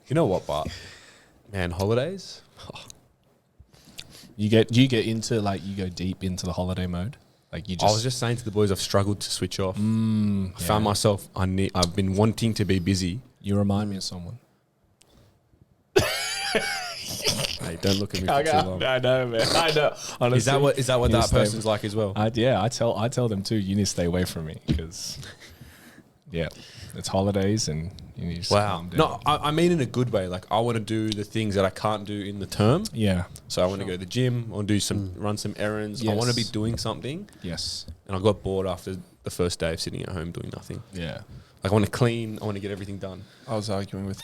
You know what, but man, holidays. You get into like you go deep into the holiday mode. Like you I just was just saying to the boys, I've struggled to switch off. I found myself. I've been wanting to be busy. you remind me of someone. Hey, don't look at me for too long. I know, man. I know. Honestly, Is that what you that need to stay- person's like as well? I tell them too. You need to stay away from me because, it's holidays and you need to Wow. calm down. No, I mean in a good way. Like I want to do the things that I can't do in the term. Yeah. So I want to go to the gym. I want to do run some errands. I want to be Yes. doing something. Yes. And I got bored after the first day of sitting at home doing nothing. Yeah. Like I want to clean. I want to get everything done. I was arguing with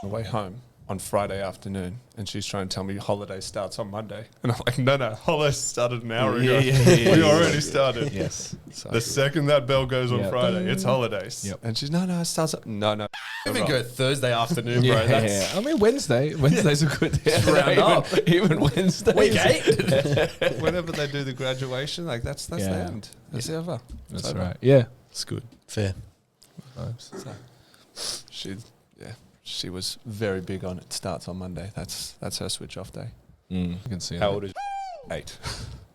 on the way home on Friday afternoon, and she's trying to tell me holiday starts on Monday. And I'm like, no, holiday started an hour ago. We already started. Yes. So The second that bell goes on Yep. Friday, it's holidays. Yep. And she's, no, it starts up. No. even go Thursday afternoon, bro. Yeah. That's I mean, Wednesday's a good day. round up. Even Wednesday. week 8. Whenever they do the graduation, like that's the Yeah. end. That's over. That's It's over. right. Yeah. It's good. Fair. So she was very big on it. Starts on Monday. That's her switch off day. I can see How that. old is 8.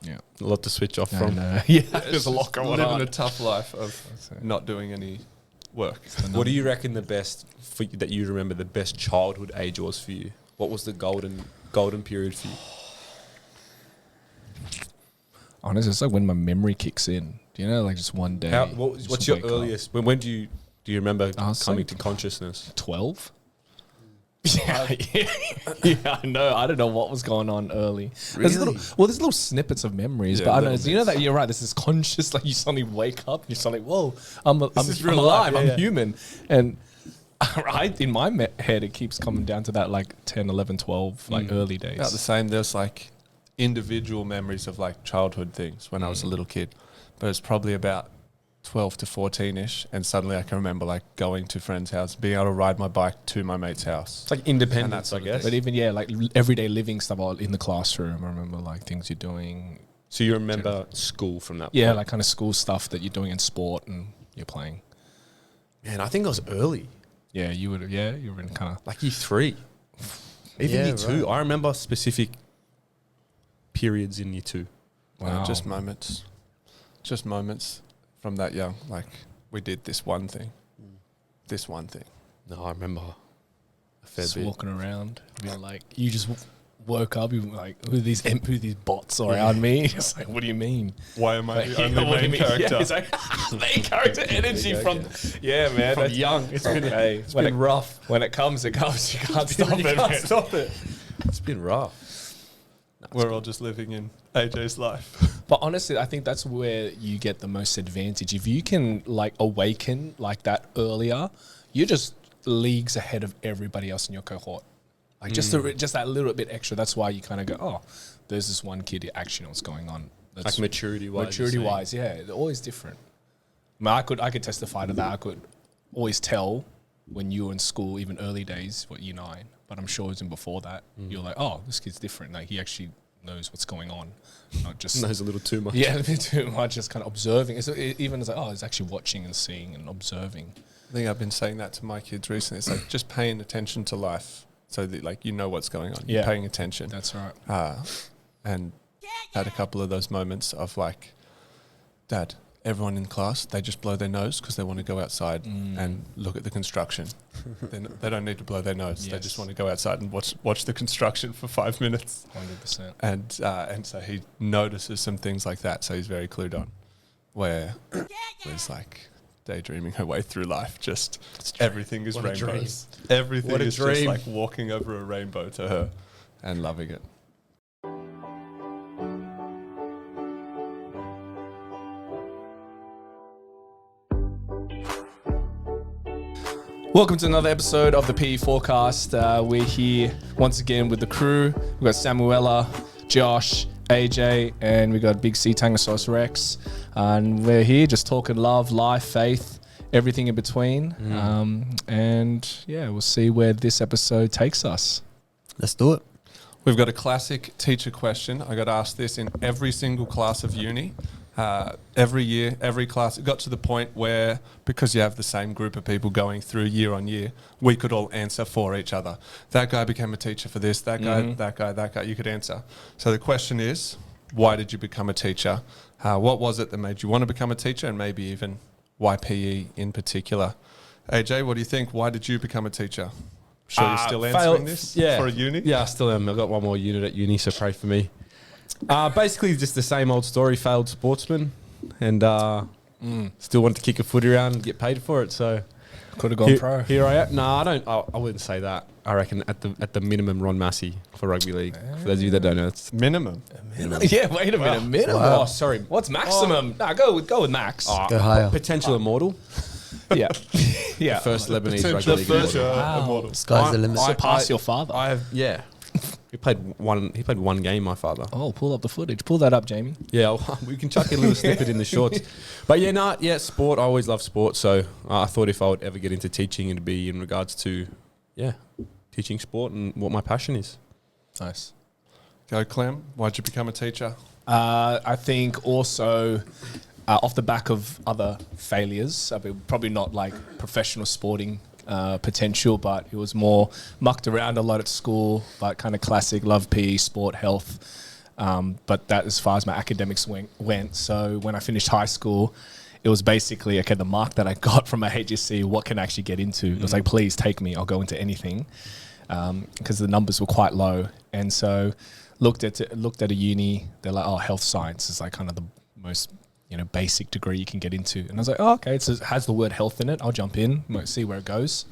Yeah. a lot to switch off I from? know. Yeah. There's a lot going living on. a tough life of That's it. not doing any work. What do you reckon the best for you, that you remember the best childhood age was for you? What was the golden period for you? Honestly, it's like when my memory kicks in. Do you know, like just one day. What's just your wake up. earliest? When do you remember was coming saying to consciousness? 12? Yeah, I know. I don't know what was going on early. There's little snippets of memories, Yeah, but I know. little You know that you're right. This is conscious. Like you suddenly wake up, and you're suddenly, whoa, I'm is real alive. life, yeah. I'm human. And in my head, it keeps coming down to that like 10, 11, 12, like early days. About the same. There's like individual memories of like childhood things when I was a little kid, but it's probably about 12 to 14-ish, and suddenly I can remember like going to friend's house, being able to ride my bike to my mate's house. It's like independence, that's I what it guess. But even like everyday living stuff in the classroom. I remember like things you're doing. So you remember school from that? Yeah, point? like kind of school stuff that you're doing in sport and you're playing. Man, I think I was early, Yeah, you would. Yeah, you were in kind of. like year 3, even Yeah, year 2. right. I remember specific periods in year 2. Wow. Just moments from that young. Like we did this one thing. No, I remember a fair Just bit. walking around, being like, you just woke up, you were like, who these bots around me? It's like, what do you mean? Why am I Like, the only what do you main mean? character? Yeah, it's like main character energy from, man. From young. It's been, hey, it's been rough. when it comes, it comes. You can't stop it. You man. can't stop it. It's been rough. We're all just living in AJ's life. But honestly, I think that's where you get the most advantage. If you can like awaken like that earlier, you're just leagues ahead of everybody else in your cohort. Like just that little bit extra. That's why you kind of go, oh, there's this one kid who actually knows what's going on. That's Like maturity-wise. maturity-wise, yeah, they're always different. I mean, I could testify to that. I could always tell when you were in school, even early days, what year 9. But I'm sure even before that, you're like, oh, this kid's different. Like he actually knows what's going on, not just Knows a little too much. yeah, a bit too much. Just kind of observing. Even as like, oh, it's actually watching and seeing and observing. I think I've been saying that to my kids recently. It's like just paying attention to life, so that like you know what's going on. You're Yeah. paying attention. That's right. And had a couple of those moments of like, Dad, everyone in class, they just blow their nose because they want to go outside and look at the construction. They don't need to blow their nose. They Yes. just want to go outside and watch the construction for 5 minutes. 100%. And so he notices some things like that. So he's very clued on, where he's like daydreaming her way through life. Just everything is What a rainbows. Everything What a is just dream. like walking over a rainbow to her and loving it. Welcome to another episode of the PE Forecast. We're here once again with the crew. We've got Samuela, Josh, AJ, and we got Big C Tangosaurus Rex. And we're here just talking love, life, faith, everything in between. And yeah, we'll see where this episode takes us. Let's do it. We've got a classic teacher question. I got asked this in every single class of uni. Every year, every class, it got to the point where, because you have the same group of people going through year on year, we could all answer for each other. That guy became a teacher for this, that guy, that guy, you could answer. So the question is, why did you become a teacher? What was it that made you want to become a teacher, and maybe even why PE in particular? AJ, what do you think? Why did you become a teacher? Sure, you're still answering this for a uni? Yeah, I still am. I've got one more unit at uni, so pray for me. Basically, just the same old story, failed sportsman, and still wanted to kick a footy around and get paid for it, so... Could have gone pro. Here I am. No, I wouldn't say that. I reckon at the minimum, Ron Massey for rugby league. For those of you that don't know, it's Minimum. Yeah, wait a minute. Minimum. Wow. Oh, sorry. What's maximum? Nah, go with max. Go higher. Potential immortal. Yeah. Yeah. First Lebanese Potential rugby league future immortal. immortal. Sky's the limit. Surpass your father. Yeah. He played one game, my father. Oh, pull up the footage. Pull that up, Jamie. Yeah, we can chuck a little snippet in the shorts. But sport. I always love sport. So I thought if I would ever get into teaching, it'd be in regards to, teaching sport and what my passion is. Nice. Go, Clem. Why'd you become a teacher? I think also off the back of other failures, I mean, probably not like professional sporting potential, but it was more mucked around a lot at school, but kind of classic, love PE, sport, health. But that as far as my academics went. So when I finished high school, it was basically, okay, the mark that I got from my HSC, what can I actually get into? It was like, please take me, I'll go into anything. Because the numbers were quite low. And so looked at a uni, they're like, oh, health science is like kind of the most basic degree you can get into. And I was like, oh, okay, it has the word health in it. I'll jump in, see where it goes.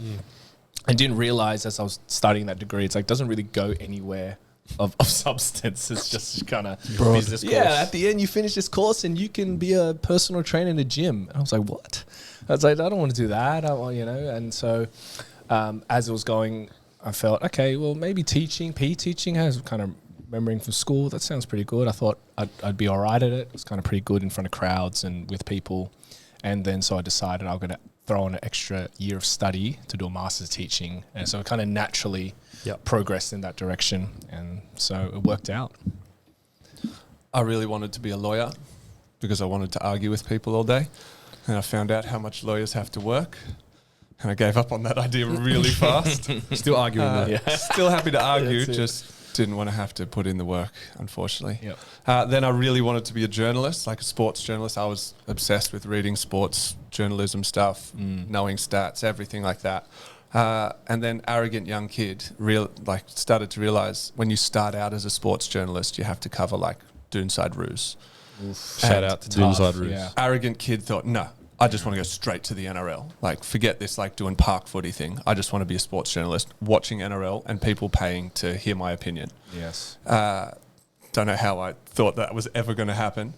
I didn't realize as I was studying that degree, it's like, doesn't really go anywhere of substance. It's just kind of business course. Yeah, at the end, you finish this course and you can be a personal trainer in a gym. And I was like, what? I was like, I don't want to do that. And so as it was going, I felt, okay, well, maybe teaching, PE teaching has kind of remembering from school, that sounds pretty good. I thought I'd be all right at it. It's kind of pretty good in front of crowds and with people. And then so I decided I'm going to throw in an extra year of study to do a master's teaching. And so it kind of naturally progressed in that direction. And so it worked out. I really wanted to be a lawyer because I wanted to argue with people all day. And I found out how much lawyers have to work. And I gave up on that idea really fast. Still arguing that. Still happy to argue, That's just didn't want to have to put in the work, unfortunately. Yep. Then I really wanted to be a journalist, like a sports journalist. I was obsessed with reading sports journalism stuff, knowing stats, everything like that. And then arrogant young kid started to realize when you start out as a sports journalist, you have to cover like Doonside Roos. Shout out to Doonside Roos. Yeah. Arrogant kid thought, no, I just want to go straight to the NRL. Like, forget this, like, doing park footy thing. I just want to be a sports journalist, watching NRL and people paying to hear my opinion. Yes. Don't know how I thought that was ever going to happen.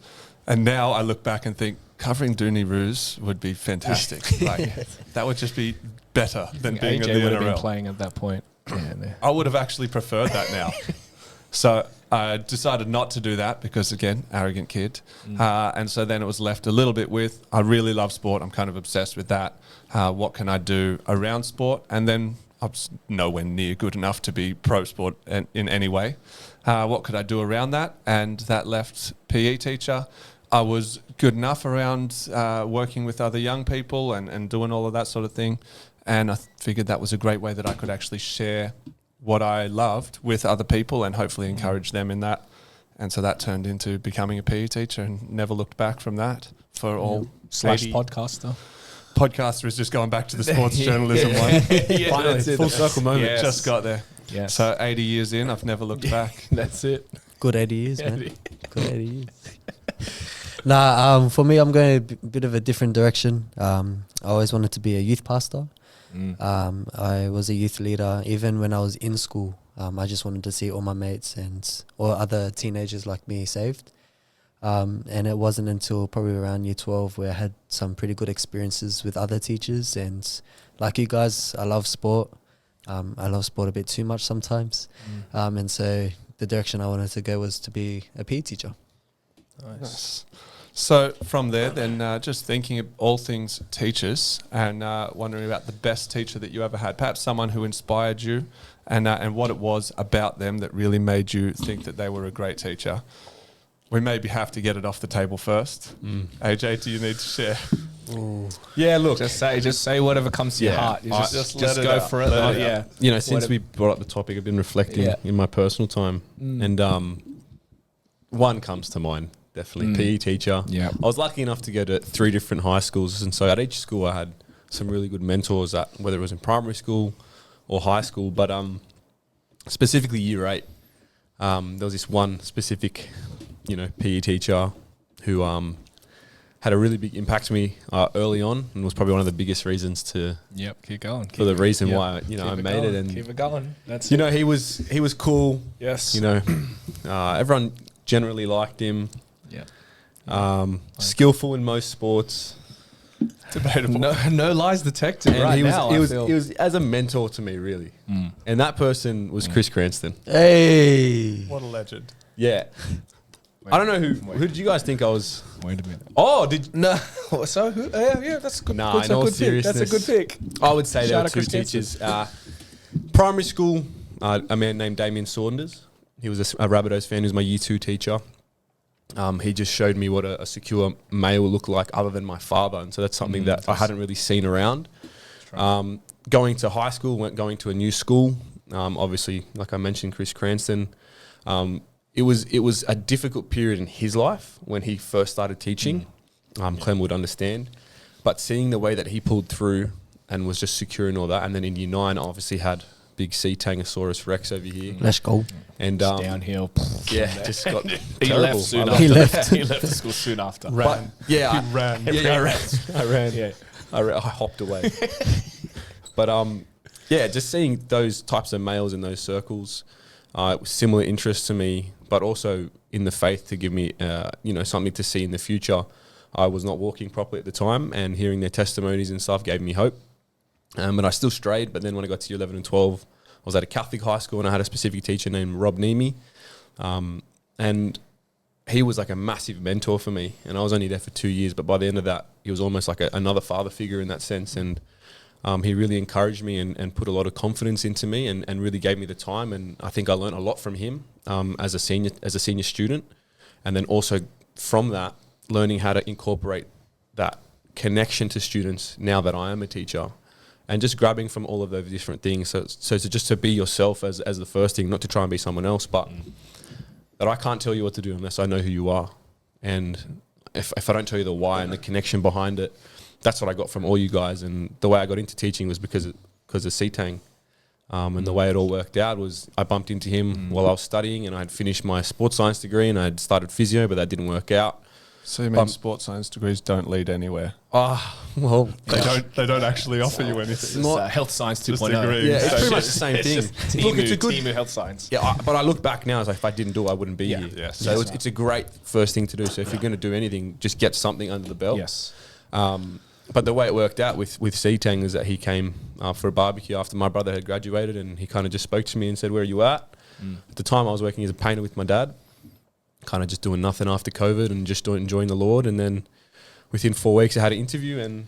And now I look back and think, covering Dooney Roos would be fantastic. Like, that would just be better than being AJ in the would have been NRL. playing at that point. I would have actually preferred that now. So I decided not to do that because, again, arrogant kid. And so then it was left a little bit with, I really love sport. I'm kind of obsessed with that. What can I do around sport? And then I was nowhere near good enough to be pro sport in any way. What could I do around that? And that left PE teacher. I was good enough around working with other young people and doing all of that sort of thing. And I figured that was a great way that I could actually share what I loved with other people and hopefully encourage them in that. And so that turned into becoming a PE teacher and never looked back from that for all Slash 80 podcaster. Podcaster is just going back to the sports journalism one. Finally, full circle moment. Yes. Just got there. Yes. So 80 years in, I've never looked back. That's it. Good 80 years, man. Good 80 years. For me, I'm going a bit of a different direction. I always wanted to be a youth pastor. I was a youth leader. Even when I was in school, I just wanted to see all my mates or other teenagers like me saved. And it wasn't until probably around year 12 where I had some pretty good experiences with other teachers. And like you guys, I love sport. I love sport a bit too much sometimes. And so the direction I wanted to go was to be a PE teacher. Nice. So from there, then just thinking of all things teachers and wondering about the best teacher that you ever had, perhaps someone who inspired you and what it was about them that really made you think that they were a great teacher. we maybe have to get it off the table first. AJ, do you need to share? Yeah, look, Just say whatever comes to your Yeah. heart. You I- just let it go out. for it. Let it Yeah. you know, since Whatever. we brought up the topic, I've been reflecting Yeah. in my personal time, and one comes to mind definitely. PE teacher. Yeah. I was lucky enough to go to 3 different high schools, and so at each school I had some really good mentors. At whether it was in primary school or high school, but specifically year 8, there was this one specific, PE teacher who had a really big impact on me early on, and was probably one of the biggest reasons Yep. Keep going. for the reason Yep. why I made it. And keep it going. That's he was cool. yes. Everyone generally liked him. Yeah. Skillful in most sports, Debatable. No lies detected and right he was now. he I was feel. he was as a mentor to me, really. And that person was Chris Cranston. Hey. What a legend. Yeah, I don't know who did you guys think I was? Wait a minute. Oh, did No. So who? Yeah, that's a good. Nah, that's in a all good pick. That's a good seriousness. pick. I would say there Shout were out 2 Chris teachers. Primary school, a man named Damien Saunders. He was a Rabbitohs fan. He was my year 2 teacher. He just showed me what a secure male looked like, other than my father, and so that's something that I hadn't really seen around. Going to high school, going to a new school. Obviously, like I mentioned, Chris Cranston. It was a difficult period in his life when he first started teaching. Clem would understand, but seeing the way that he pulled through and was just secure and all that, and then in year 9, obviously had big C Tangosaurus Rex over here, Let's go. and Downhill. yeah, just got He terrible. left soon I after. love He left. He left the school soon after. But yeah, He ran. I ran. Yeah, I hopped away. But yeah, just seeing those types of males in those circles, it was similar interest to me, but also in the faith to give me, something to see in the future. I was not walking properly at the time, and hearing their testimonies and stuff gave me hope. But I still strayed. But then when I got to year 11 and 12, I was at a Catholic high school, and I had a specific teacher named Rob Neamy. And he was like a massive mentor for me. And I was only there for 2 years, but by the end of that, he was almost like another father figure in that sense. And he really encouraged me and put a lot of confidence into me, and really gave me the time. And I think I learned a lot from him as a senior student. And then also from that, learning how to incorporate that connection to students now that I am a teacher, and just grabbing from all of those different things. So to be yourself as the first thing, not to try and be someone else, but that I can't tell you what to do unless I know who you are. And if I don't tell you the why and the connection behind it, that's what I got from all you guys. And the way I got into teaching was because of CTANG. And the way it all worked out was I bumped into him while I was studying, and I had finished my sports science degree, and I had started physio, but that didn't work out. So you mean sports science degrees don't lead anywhere? Well, They don't actually offer you anything. It's health science Just 2.0. degree. yeah, it's So pretty much the same thing. Look, it's a good. Timu health science. Yeah, but I look back now as like, if I didn't do it, I wouldn't be Yeah. here. Yes. So Yes. it's a great first thing to do. So if you're going to do anything, just get something under the belt. Yes. But the way it worked out with CTANG is that he came for a barbecue after my brother had graduated, and he kind of just spoke to me and said, "Where are you at?" At the time, I was working as a painter with my dad, kind of just doing nothing after COVID and just enjoying the Lord. And then within 4 weeks, I had an interview and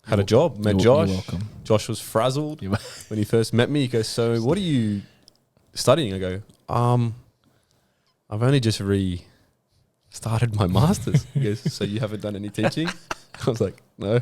had a job. Met Josh. You're welcome. Josh was frazzled when he first met me. He goes, "So what are you studying?" I go, "I've only just started my master's." He goes, "So you haven't done any teaching?" I was like, "No."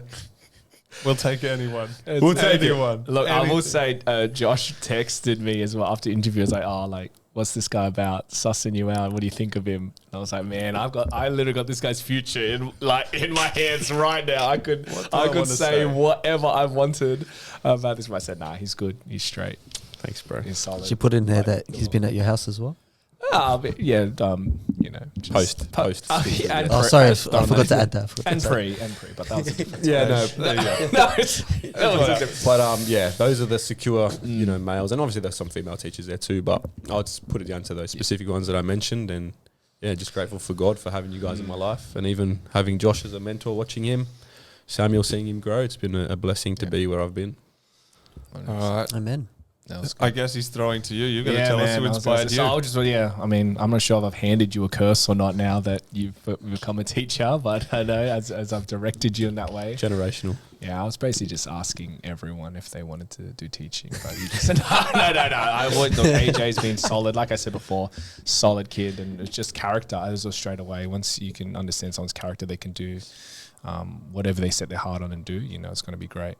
We'll take anyone. We'll take anyone. Look, I will say, Josh texted me as well after the interview. I was like, what's this guy about? Sussing you out. What do you think of him? And I was like, man, I literally got this guy's future in my hands right now. I could wanna say say? whatever I wanted about this. But I said, nah, he's good. He's straight. Thanks, bro. He's solid. Did you put in there that he's been at your house as well? But yeah, just Post. yeah, and Oh, pre- sorry, I and forgot to add that. and pre, but that was a different Yeah, no. There you go. no, that was a different. But yeah, those are the secure, males, and obviously there's some female teachers there too. But I'll just put it down to those specific ones that I mentioned, and yeah, just grateful for God for having you guys in my life, and even having Josh as a mentor, watching him, Samuel, seeing him grow. It's been a blessing to be where I've been. All right. Amen. I guess he's throwing to you. You're going to tell us who inspired you. So I'll just, I mean, I'm not sure if I've handed you a curse or not now that you've become a teacher, but I know as I've directed you in that way. Generational. Yeah, I was basically just asking everyone if they wanted to do teaching, but you just said no. I would. Look, AJ's been solid, like I said before, solid kid, and it's just character. It was straight away. Once you can understand someone's character, they can do whatever they set their heart on and do. You know, it's going to be great.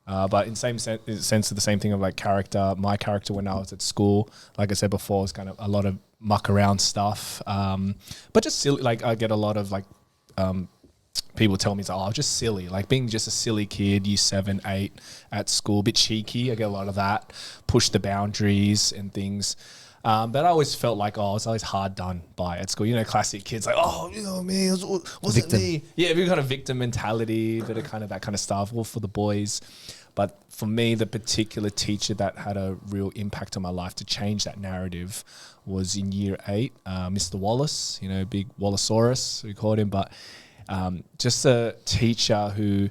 But in sense of the same thing of like character, my character when I was at school, like I said before, was kind of a lot of muck around stuff, but just silly. Like I get a lot of like. People tell me, oh, just silly, like being just a silly kid, year 7, 8 at school, a bit cheeky. I get a lot of that, push the boundaries and things. But I always felt like, I was always hard done by at school. You know, classic kids like, me, it wasn't me. Yeah, we kind of victim mentality, bit of kind of that kind of stuff, all for the boys. But for me, the particular teacher that had a real impact on my life to change that narrative was in year 8, Mr. Wallace, you know, big Wallacesaurus, we called him, but just a teacher who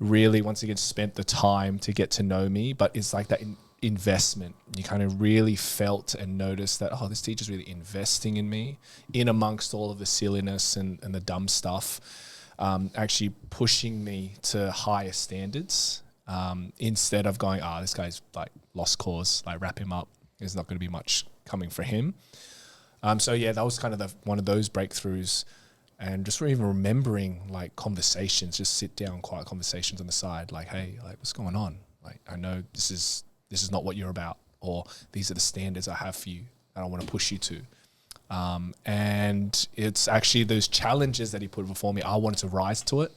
really, once again, spent the time to get to know me, but it's like that investment. You kind of really felt and noticed that, this teacher's really investing in me, in amongst all of the silliness and the dumb stuff, actually pushing me to higher standards, instead of going, this guy's like lost cause, like wrap him up. There's not going to be much coming for him. So yeah, that was kind of one of those breakthroughs. And just even remembering like conversations, just sit down, quiet conversations on the side, like, hey, like what's going on? Like, I know this is not what you're about, or these are the standards I have for you and I want to push you to. And it's actually those challenges that he put before me, I wanted to rise to it.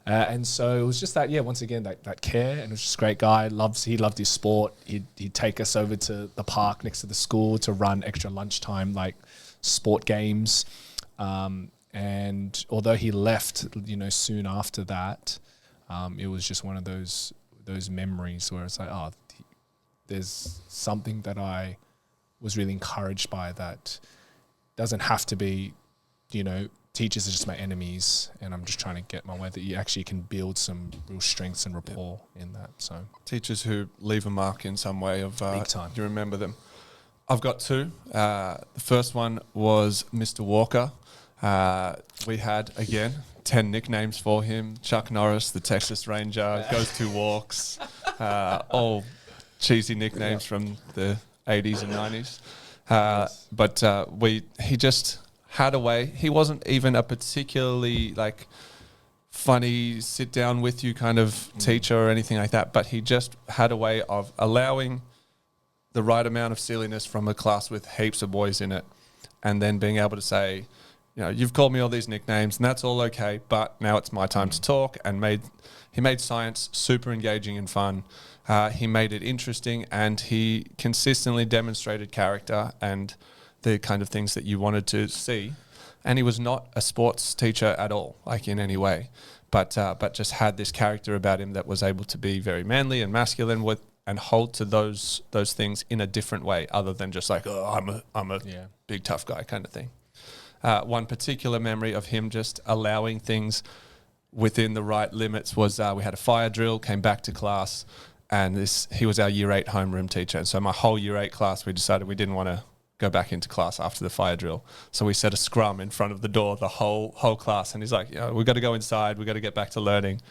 And so it was just that, once again, that care, and it was just a great guy. He loved his sport. He'd take us over to the park next to the school to run extra lunchtime, like sport games. And although he left, soon after that, it was just one of those memories where it's like, there's something that I was really encouraged by that doesn't have to be, teachers are just my enemies and I'm just trying to get my way, that you actually can build some real strengths and rapport in that. So teachers who leave a mark in some way of big time. You remember them. I've got 2. The first one was Mr. Walker. We had, again, 10 nicknames for him. Chuck Norris, the Texas Ranger, goes 2 walks, all cheesy nicknames from the 80s and 90s. But he just had a way. He wasn't even a particularly like funny sit down with you kind of teacher or anything like that, but he just had a way of allowing the right amount of silliness from a class with heaps of boys in it, and then being able to say, you've called me all these nicknames and that's all okay, but now it's my time to talk. And he made science super engaging and fun. He made it interesting, and he consistently demonstrated character and the kind of things that you wanted to see. And he was not a sports teacher at all, like in any way, but just had this character about him that was able to be very manly and masculine and hold to those things in a different way, other than just like, I'm a big tough guy kind of thing. One particular memory of him just allowing things within the right limits was we had a fire drill, came back to class, and he was our year 8 homeroom teacher. And so my whole year 8 class, we decided we didn't want to go back into class after the fire drill. So we set a scrum in front of the door, the whole class. And he's like, we've got to go inside. We've got to get back to learning.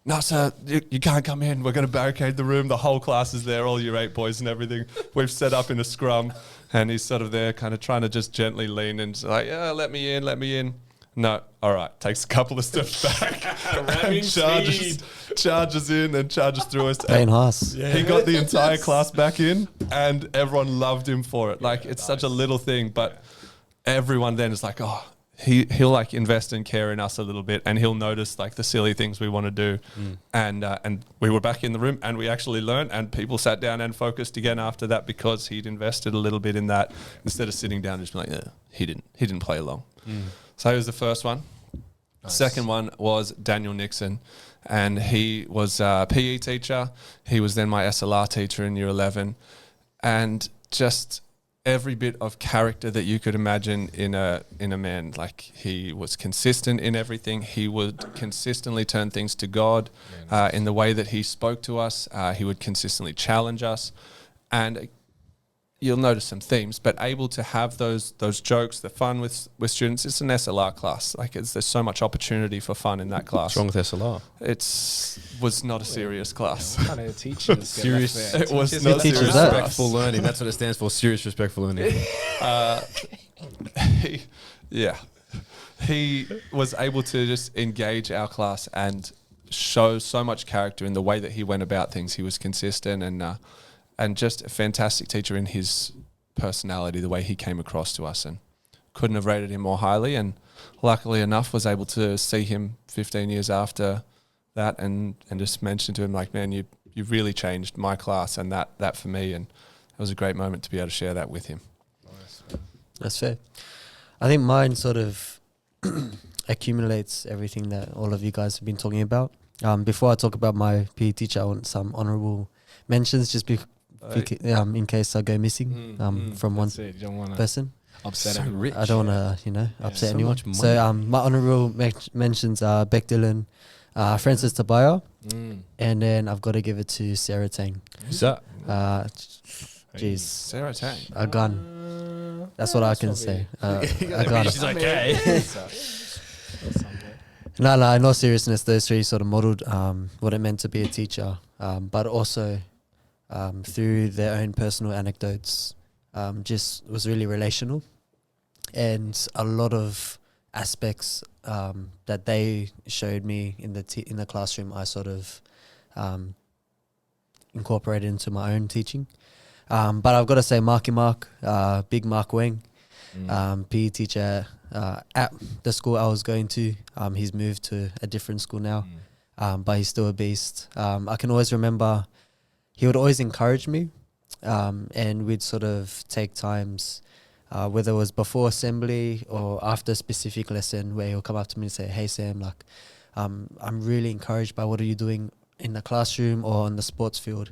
No, sir, you can't come in. We're going to barricade the room. The whole class is there, all year 8 boys and everything. We've set up in a scrum. And he's sort of there kind of trying to just gently lean and like, let me in. No, all right. Takes a couple of steps back and charges in and charges through us. Paying Haas. Yeah. He got the entire class back in, and everyone loved him for it. Like, it's such a little thing, but everyone then is like, he'll like invest and care in us a little bit, and he'll notice like the silly things we want to do. And we were back in the room, and we actually learned, and people sat down and focused again after that, because he'd invested a little bit in that, instead of sitting down and just being like, he didn't play along. So he was the first one. Nice. Second one was Daniel Nixon, and he was a PE teacher. He was then my SLR teacher in year 11, and just every bit of character that you could imagine in a man. Like, he was consistent in everything. He would consistently turn things to God in the way that he spoke to us. He would consistently challenge us, and you'll notice some themes, but able to have those jokes, the fun with students. It's an SLR class. Like there's so much opportunity for fun in that class. What's wrong with SLR? Was not a serious class. What kind of teachers? Serious. It was Who not teaches serious that? class. Respectful learning. That's what it stands for. Serious, respectful learning. He was able to just engage our class and show so much character in the way that he went about things. He was consistent and just a fantastic teacher in his personality, the way he came across to us, and couldn't have rated him more highly. And luckily enough, was able to see him 15 years after that and just mention to him, like, man, you really changed my class and that for me. And it was a great moment to be able to share that with him. That's fair. I think mine sort of accumulates everything that all of you guys have been talking about. Before I talk about my PE teacher, I want some honourable mentions just in case I go missing from one That's it. You don't want to person. upset So him. rich. I don't want to, upset so anyone. much money. So my honourable mentions are Beck Dillon, Francis Tabaya, and then I've got to give it to Sarah Tang. Who's that? Jeez, Sarah Tang. a gun. That's what I can say. A gun. She's like, hey. No, in all seriousness, those three sort of modelled what it meant to be a teacher, but also through their own personal anecdotes, just was really relational, and a lot of aspects that they showed me in the classroom, I sort of incorporated into my own teaching. But I've got to say, Marky Mark, Big Mark Weng, PE teacher at the school I was going to. He's moved to a different school now, but he's still a beast. I can always remember he would always encourage me, and we'd sort of take times, whether it was before assembly or after a specific lesson, where he'll come up to me and say, "Hey Sam, like, I'm really encouraged by what are you doing in the classroom or on the sports field."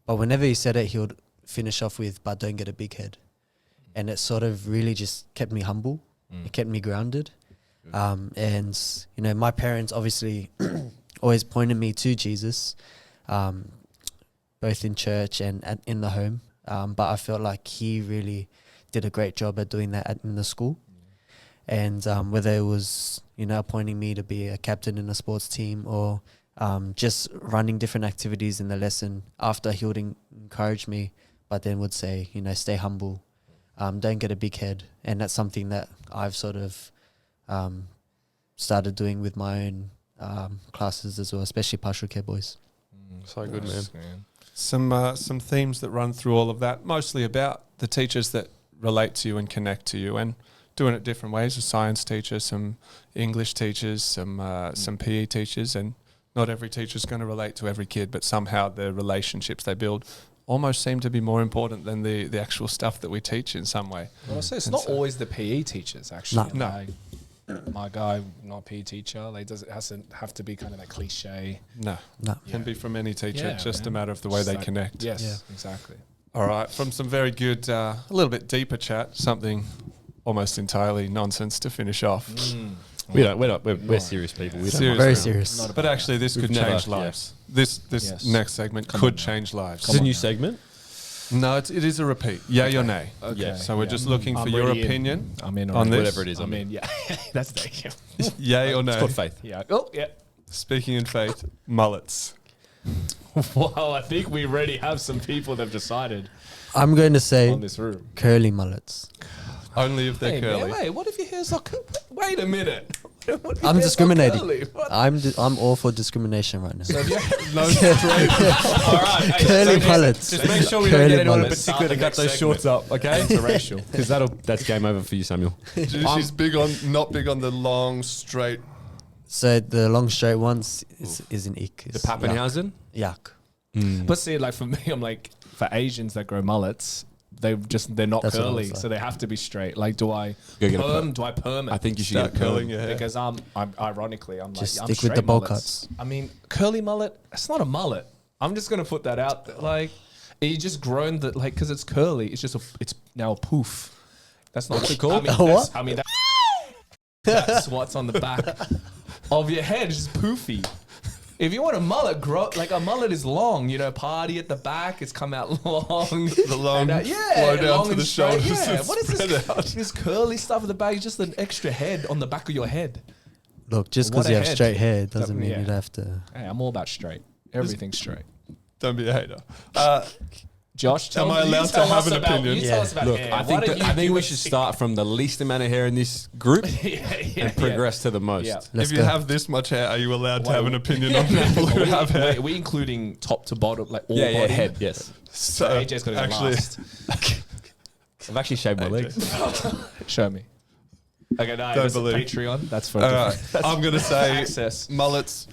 But whenever he said it, he would finish off with, "But don't get a big head." And it sort of really just kept me humble. It kept me grounded. And, my parents obviously always pointed me to Jesus, both in church and in the home. But I felt like he really did a great job at doing that in the school. And whether it was, appointing me to be a captain in a sports team or just running different activities in the lesson, after he would encourage me, but then would say, stay humble. Don't get a big head. And that's something that I've sort of started doing with my own classes as well, especially Pastoral Care Boys. So good, man. Some themes that run through all of that, mostly about the teachers that relate to you and connect to you, and doing it different ways. A science teacher, some English teachers, some PE teachers, and not every teacher is going to relate to every kid, but somehow the relationships they build almost seem to be more important than the actual stuff that we teach in some way. Well, I say it's not always the PE teachers, actually. No. Like, my guy, not PE teacher, it hasn't have to be kind of that cliche. No. No. Can be from any teacher, Yeah, just a man. matter of the way Just they like- connect. Yes, Yeah. exactly. All right, from some very good, a little bit deeper chat, something almost entirely nonsense to finish off. We're serious people. We don't Serious. Very Not serious. But actually, this We've could never- change lives. This Yes. next segment Come could on now. change lives. It's a new segment. No, it is a repeat. Yay or nay? Yeah. So we're just looking for I'm your already in. opinion I'm in on already. this. Whatever it is. I'm in, yeah. That's the Yay or It's nay? called faith. yeah. Oh, yeah. Speaking in faith, mullets. Wow, I think we already have some people that have decided I'm going to say on this room. curly mullets. Only if they're Hey, curly. man, wait, what if your hair's like... Wait a minute. What if your I'm hair's not discriminating. curly? What? I'm all for discrimination right now. So if you No straight. all right, hey, Curly so mullets. Just make sure we Curly don't get anyone in mullets. particular to cut those shorts up, okay? interracial. Because that's game over for you, Samuel. She's not big on the long, straight. So the long straight ones is an ick. The It's Pappenhausen. yuck. But see, like for me, I'm like, for Asians that grow mullets, they're not That's what I curly, was like. so they have to be straight. Like, do I Go get a perm? Do I perm it? I think you should Start get a curling curling. your hair. Because I'm ironically, I'm Just like, I'm stick with the straight bowl mullets. cuts. I mean, curly mullet, it's not a mullet. I'm just gonna put that out there. Like, you just grown the like because it's curly. It's just it's now a poof. That's not What's it called? I mean, A what? that's- I mean, that's what's on the back of your head. It's just poofy. If you want a mullet, a mullet is long. You know, party at the back. It's come out long. The long flow down long to and the straight. shoulders. Yeah. and What is spread this? out. This curly stuff at the back is just an extra head on the back of your head. Look, just What because a you have head. straight hair doesn't mean Yeah. you'd have to. Hey, I'm all about straight. Everything's straight. Don't be a hater. Josh, Am I you allowed to tell have us an about- opinion? You tell Yeah. us about Look, hair. I Why think don't you I think give we us- should start from the least amount of hair in this group and progress to the most. Yeah. Let's if go. you have this much hair, are you allowed to Wait, have an opinion on people who have hair? Are we including top to bottom, like all Yeah, body? head, yes. So AJ's got to go actually, last. I've actually shaved my legs. Show me. Okay, no, Don't this is believe. Patreon. That's for I'm gonna say access. mullets,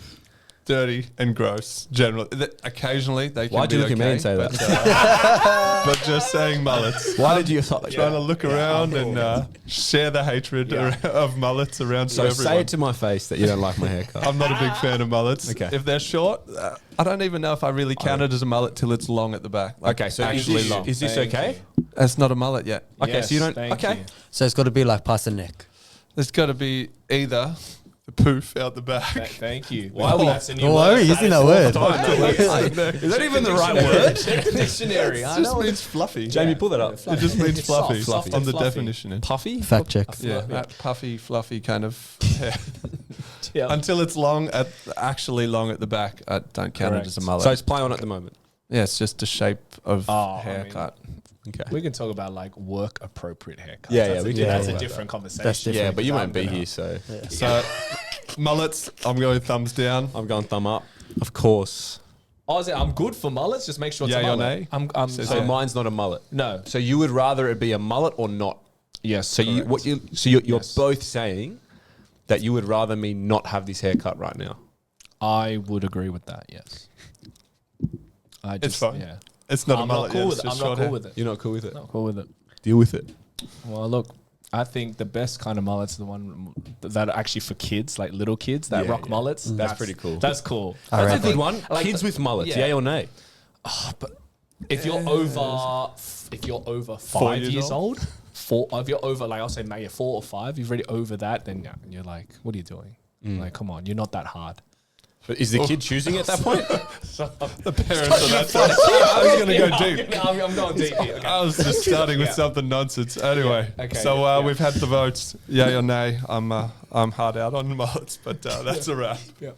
dirty and gross. Generally, occasionally they can Why'd be you look at me okay, and say but, that? but just saying mullets. Why did you? Trying to look around and share the hatred of mullets around So to everyone. say it to my face that you don't like my haircut. I'm not a big fan of mullets. Okay. If they're short, I don't even know if I really count it as a mullet till it's long at the back. Like, Okay, so actually long. is this Thank okay? you. It's not a mullet yet. Okay, Yes, so you don't. thank Okay, you. So it's got to be like past the neck. There's got to be either the poof out the back. Thank you. Why would- That's a new Oh, why are word. we using that word? is that even the right word? Check the dictionary. It I just know. means fluffy. Jamie, pull that up. It just means It's soft, fluffy soft on and the fluffy. definition. Is. Puffy. Fact check. Yeah, that puffy, fluffy kind of hair. Yeah. Until it's long actually long at the back, I don't count Correct. it as a mullet. So it's play on at the moment. yeah, it's just the shape of Oh, I mean- haircut. Okay. We can talk about like work appropriate haircuts. Yeah, That's we a, can That's talk a about different conversation. That's different. Yeah, but you I'm won't be gonna- here, so So mullets, I'm going thumbs down. I'm going thumb up. Of course. I'm good for mullets. Just make sure it's Yay a or mullet. nay? I'm Says So Yeah. mine's not a mullet. no. So you would rather it be a mullet or not? Yes. So you're Yes. both saying that you would rather me not have this haircut right now. I would agree with that. Yes. I just, fine. Yeah. It's not a I'm mullet not cool yet. with It's it. just I'm not short cool hair. with it. You're not cool with it. Not cool with it. Deal with it. Well, look, I think the best kind of mullets are the one that are actually for kids, like little kids that Yeah, rock yeah. mullets. That's pretty cool. That's cool. I That's a reckon. good one. Like- Kids with mullets, Yeah. yay or nay? If you're over 5 years years old, if you're over, like I'll say maybe 4 or 5, you've already over that, then yeah, you're like, what are you doing? Like, come on, you're not that hard. But is the kid choosing at that point? The parents are that time. I was going to go deep. I'm going deep here. Okay. I was just starting with Yeah. something nonsense. Anyway, Yeah. Okay, so yeah. we've had the votes, yay or nay. I'm hard out on mullets, but that's a wrap. Yeah.